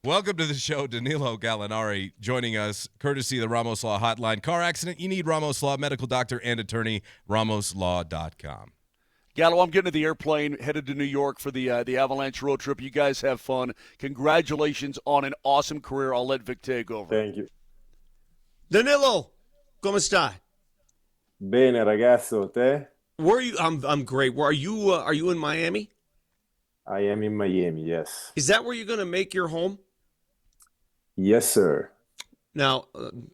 Welcome to the show, Danilo Gallinari, joining us, courtesy of the Ramos Law Hotline. Car accident, you need Ramos Law, medical doctor and attorney, ramoslaw.com. Gallo, I'm getting to the airplane, headed to New York for the Avalanche road trip. You guys have fun. Congratulations on an awesome career. I'll let Vic take over. Thank you. Danilo, come stai? Bene, ragazzo, te? Where are you? I'm great. Where are you? Are you in Miami? I am in Miami, yes. Is that where you're going to make your home? Yes, sir. Now,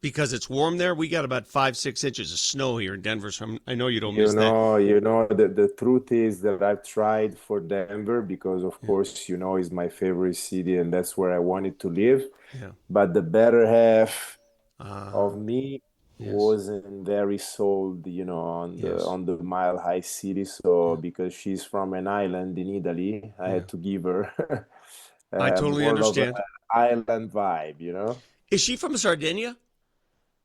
because it's warm there, we got about 5-6 inches of snow here in Denver. So I know you don't miss that. The truth is that I've tried for Denver because, of course, is my favorite city and that's where I wanted to live. Yeah. But the better half of me Yes. wasn't very sold, on the Mile High City. So because she's from an island in Italy, I had to give her I totally more understand. of an island vibe. Is she from Sardinia?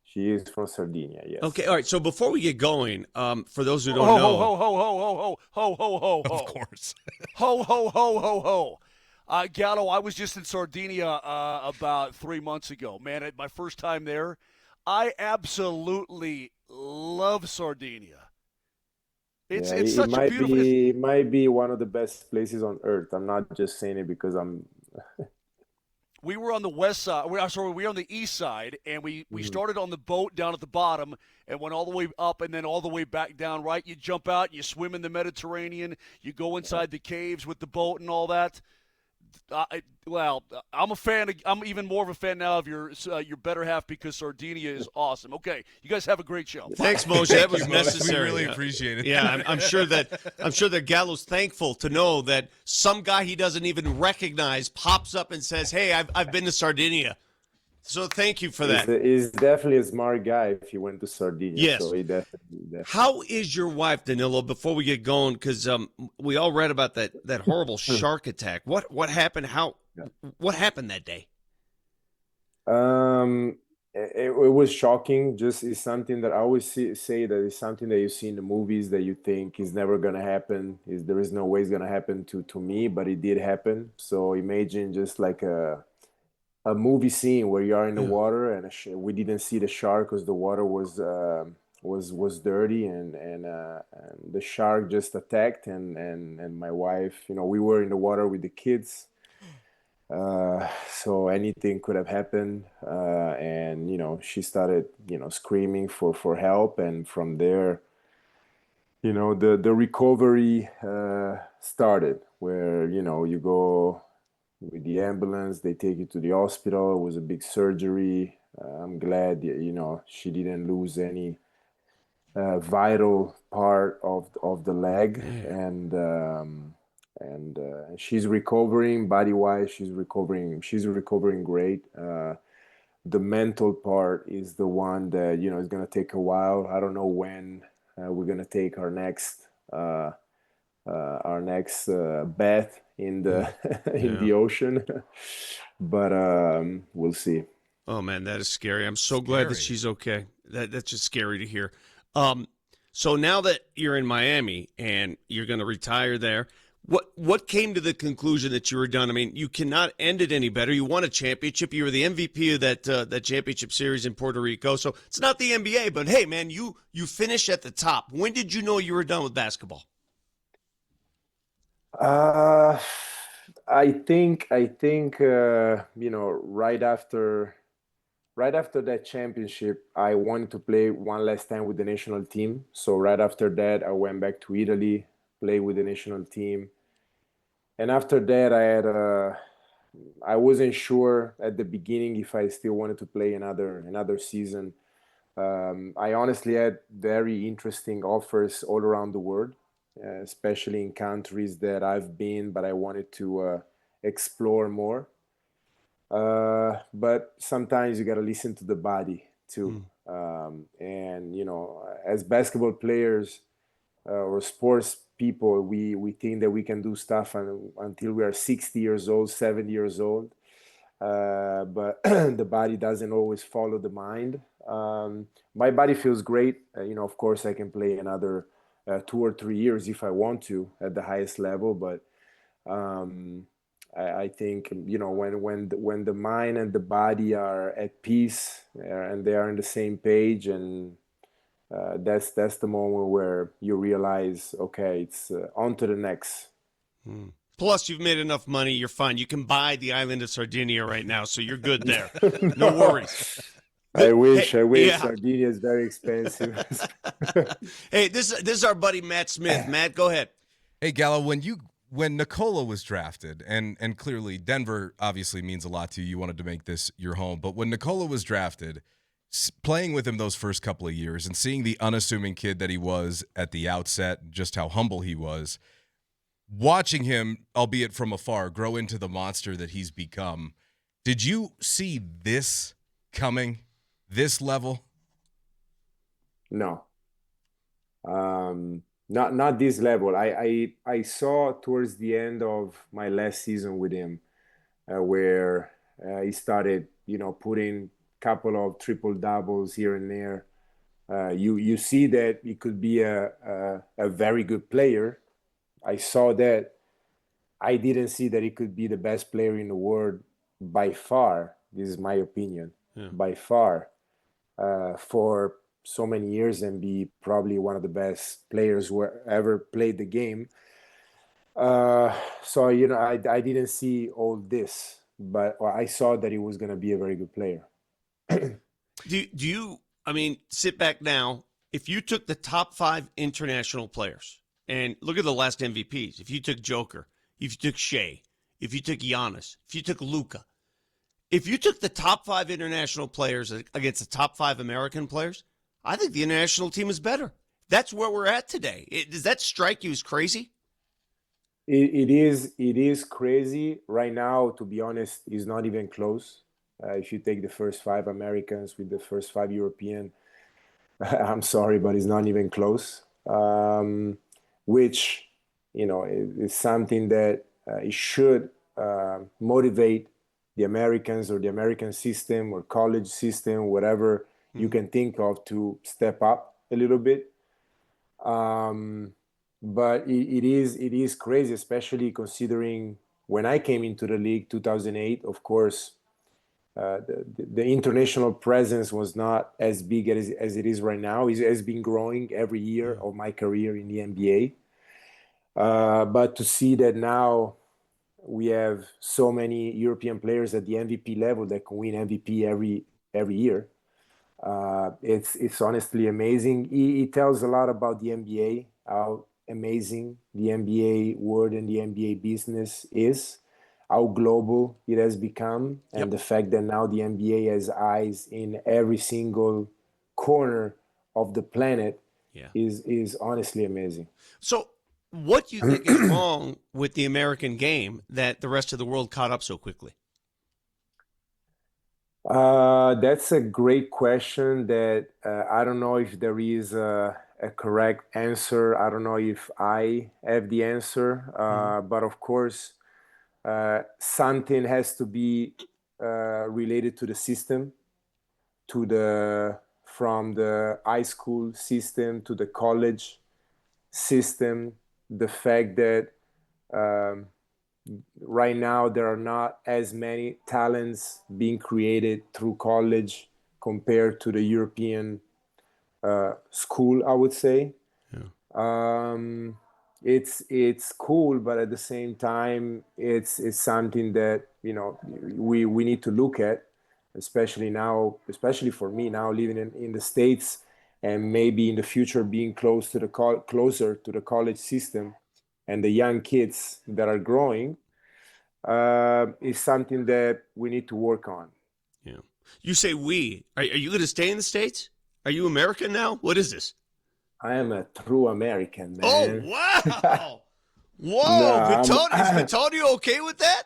She is from Sardinia, yes. Okay, all right. So before we get going, for those who don't Ho, know, ho, ho, ho, ho, ho, ho, ho, ho, ho. Of course. Ho, ho, ho, ho, ho. Gallo, I was just in Sardinia about 3 months ago. Man, my first time there, I absolutely love Sardinia. It's such a beautiful. It might be one of the best places on earth. I'm not just saying it because I'm. We were on the west side. We were on the east side, and we started on the boat down at the bottom and went all the way up and then all the way back down, right? You jump out, you swim in the Mediterranean, you go inside the caves with the boat and all that. I'm a fan. I'm even more of a fan now of your better half because Sardinia is awesome. Okay, you guys have a great show. thanks, Moser. That was necessary. We really appreciate it. Yeah, I'm sure that Gallo's thankful to know that some guy he doesn't even recognize pops up and says, "Hey, I've been to Sardinia." So thank you for that. He's definitely a smart guy if he went to Sardinia. Yes. So he definitely. How is your wife, Danilo? Before we get going, because we all read about that horrible shark attack. What happened? What happened that day? It was shocking. Just it's something that I always say that it's something that you see in the movies that you think is never gonna happen. There is no way it's gonna happen to me, but it did happen. So imagine just like a movie scene where you are in the water and we didn't see the shark because the water was dirty and the shark just attacked and my wife, we were in the water with the kids. So anything could have happened, and she started, screaming for help, and from there, the recovery started, where you go with the ambulance, they take you to the hospital. It was a big surgery. I'm glad, she didn't lose any vital part of the leg, and she's recovering body wise. She's recovering great. The mental part is the one that is gonna take a while. I don't know when we're gonna take our next bath in the in the ocean, but we'll see. Oh man, that is scary. I'm so glad that she's okay. That's just scary to hear. So now that you're in Miami and you're going to retire there, what came to the conclusion that you were done? I mean, you cannot end it any better. You won a championship. You were the MVP of that championship series in Puerto Rico. So it's not the NBA, but hey, man, you finished at the top. When did you know you were done with basketball? I think right after that championship, I wanted to play one last time with the national team. So right after that, I went back to Italy, played with the national team, and after that, I wasn't sure at the beginning if I still wanted to play another season. I honestly had very interesting offers all around the world, especially in countries that I've been, but I wanted to explore more. But sometimes you gotta listen to the body too. And as basketball players or sports people, we think that we can do stuff until we are 60 years old, 70 years old. But the body doesn't always follow the mind. My body feels great. Of course, I can play another 2 or 3 years if I want to at the highest level, but I think, when the mind and the body are at peace, and they are on the same page, and that's the moment where you realize, okay, it's on to the next. Plus, you've made enough money. You're fine. You can buy the island of Sardinia right now, so you're good there. No worries. I wish. Yeah. Sardinia is very expensive. Hey, this is our buddy Matt Smith. Matt, go ahead. Hey, Gallo, when Nikola was drafted, and clearly Denver obviously means a lot to you. You wanted to make this your home, but when Nikola was drafted, playing with him those first couple of years and seeing the unassuming kid that he was at the outset, just how humble he was, watching him, albeit from afar, grow into the monster that he's become, did you see this coming, this level? No. Not this level. I saw towards the end of my last season with him, where he started, putting a couple of triple doubles here and there. You see that he could be a very good player. I saw that. I didn't see that he could be the best player in the world by far. This is my opinion. Yeah. By far, for so many years, and be probably one of the best players who ever played the game. So, I didn't see all this, but I saw that he was going to be a very good player. Do you, sit back now. If you took the top 5 international players and look at the last MVPs, if you took Joker, if you took Shea, if you took Giannis, if you took Luka, if you took the top 5 international players against the top 5 American players, I think the international team is better. That's where we're at today. Does that strike you as crazy? It is crazy right now. To be honest, it's not even close. If you take the first 5 Americans with the first 5 European, I'm sorry, but it's not even close. Which, is something that it should motivate the Americans, or the American system, or college system, whatever you can think of, to step up a little bit. But it is crazy, especially considering when I came into the league, 2008. Of course, the international presence was not as big as it is right now. It has been growing every year of my career in the NBA. But to see that now we have so many European players at the MVP level that can win MVP every year, it's honestly amazing. It tells a lot about the NBA, how amazing the NBA world and the NBA business is, how global it has become, and the fact that now the NBA has eyes in every single corner of the planet is honestly amazing. So what do you think is wrong with the American game that the rest of the world caught up so quickly? That's a great question that I don't know if there is a correct answer. I don't know if I have the answer, but of course, something has to be related to the system, from the high school system to the college system. The fact that right now there are not as many talents being created through college compared to the European school, I would say. It's cool, but at the same time, it's something that we need to look at, especially for me now living in the States, and maybe in the future being closer to the college system and the young kids that are growing, is something that we need to work on. Yeah. You say we. Are you going to stay in the States? Are you American now? What is this? I am a true American, man. Oh, wow. Whoa. No, Is Vittorio okay with that?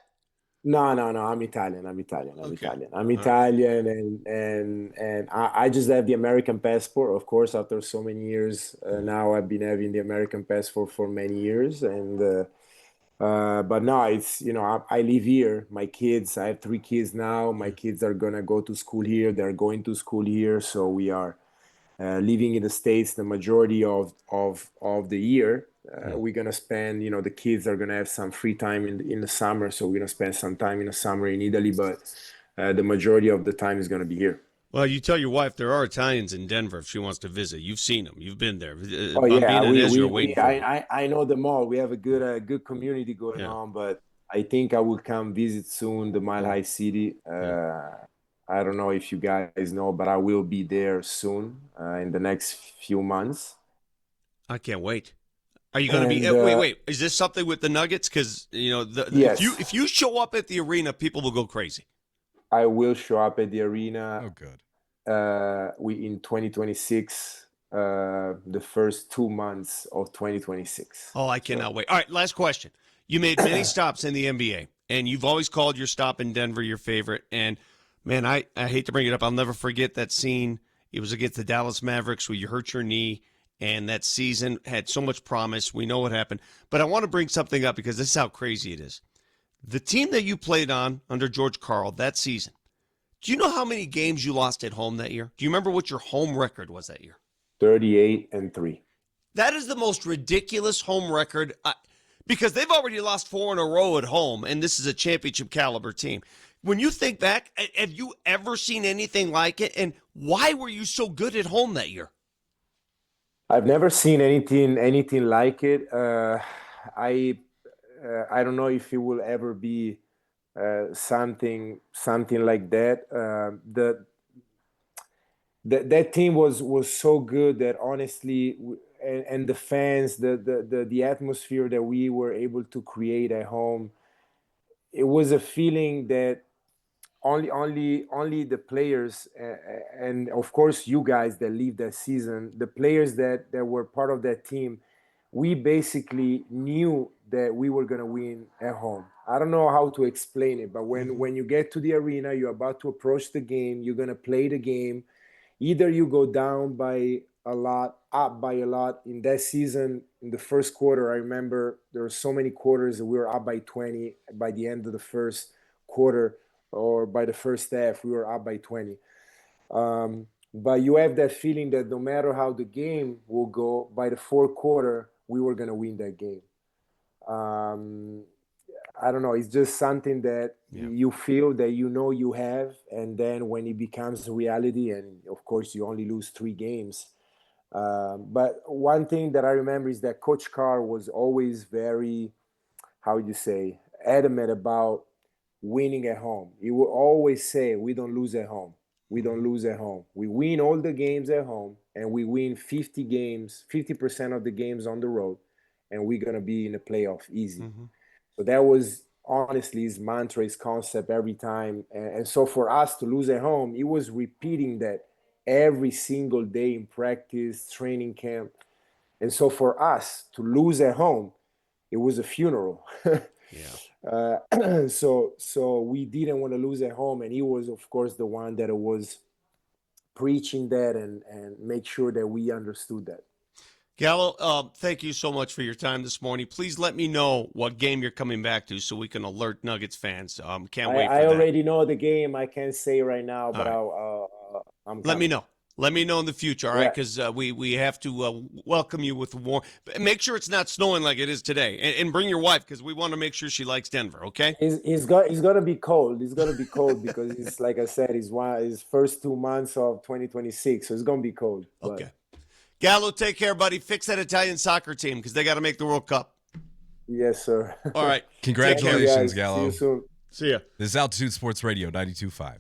No. I'm Italian. I'm Italian, and I just have the American passport. Of course, after so many years, now I've been having the American passport for many years, and but no, it's I live here. My kids, I have 3 kids now. My kids are gonna go to school here. They're going to school here, so we are living in the States the majority of the year. We're gonna spend, the kids are gonna have some free time in the summer, so we're gonna spend some time in the summer in Italy, but the majority of the time is gonna be here. Well, you tell your wife there are Italians in Denver if she wants to visit. You've seen them. You've been there. Oh yeah, Bambina and Ezra are waiting for you. I know them all. We have a good community going on, but I think I will come visit soon the Mile High City. I don't know if you guys know, but I will be there soon in the next few months. I can't wait. Are you going to be? Wait. Is this something with the Nuggets? Because yes. if you show up at the arena, people will go crazy. I will show up at the arena. Oh, good. In 2026, the first 2 months of 2026. Oh, I cannot wait. All right, last question. You made many stops in the NBA, and you've always called your stop in Denver your favorite. And, man, I hate to bring it up. I'll never forget that scene. It was against the Dallas Mavericks where you hurt your knee, and that season had so much promise. We know what happened. But I want to bring something up because this is how crazy it is. The team that you played on under George Karl that season, do you know how many games you lost at home that year? Do you remember what your home record was that year? 38-3. That is the most ridiculous home record because they've already lost 4 in a row at home, and this is a championship caliber team. When you think back, have you ever seen anything like it? And why were you so good at home that year? I've never seen anything like it. I don't know if it will ever be something like that. That team was so good that honestly, and the fans, the atmosphere that we were able to create at home, it was a feeling that only the players and of course you guys that leave that season, the players that were part of that team, we basically knew that we were going to win at home. I don't know how to explain it, but when you get to the arena, you're about to approach the game, you're going to play the game. Either you go down by a lot, up by a lot. In that season, in the first quarter, I remember there were so many quarters that we were up by 20 by the end of the first quarter, or by the first half, we were up by 20. But you have that feeling that no matter how the game will go, by the fourth quarter, we were going to win that game. I don't know. It's just something that you feel that you have, and then when it becomes reality, and of course you only lose 3 games. But one thing that I remember is that Coach Carr was always very, adamant about winning at home. He would always say, "We don't lose at home. We don't lose at home. We win all the games at home, and we win 50% of the games on the road, and we're gonna be in the playoff easy." Mm-hmm. So that was honestly his mantra, his concept every time. And so for us to lose at home, he was repeating that every single day in practice, training camp. And so for us to lose at home, it was a funeral. So we didn't want to lose at home. And he was, of course, the one that was preaching that and make sure that we understood that. Gallo, thank you so much for your time this morning. Please let me know what game you're coming back to so we can alert Nuggets fans. Can't wait for that. I already know the game. I can't say right now, but I'm let me know. Let me know in the future, all right? Because we have to welcome you with warm. Make sure it's not snowing like it is today, and bring your wife because we want to make sure she likes Denver. Okay? It's gonna be cold. It's gonna be cold because it's like I said, his first 2 months of 2026, so it's gonna be cold. Okay. Gallo, take care, buddy. Fix that Italian soccer team because they got to make the World Cup. Yes, sir. All right. Congratulations, Gallo. See you soon. See ya. This is Altitude Sports Radio 92.5.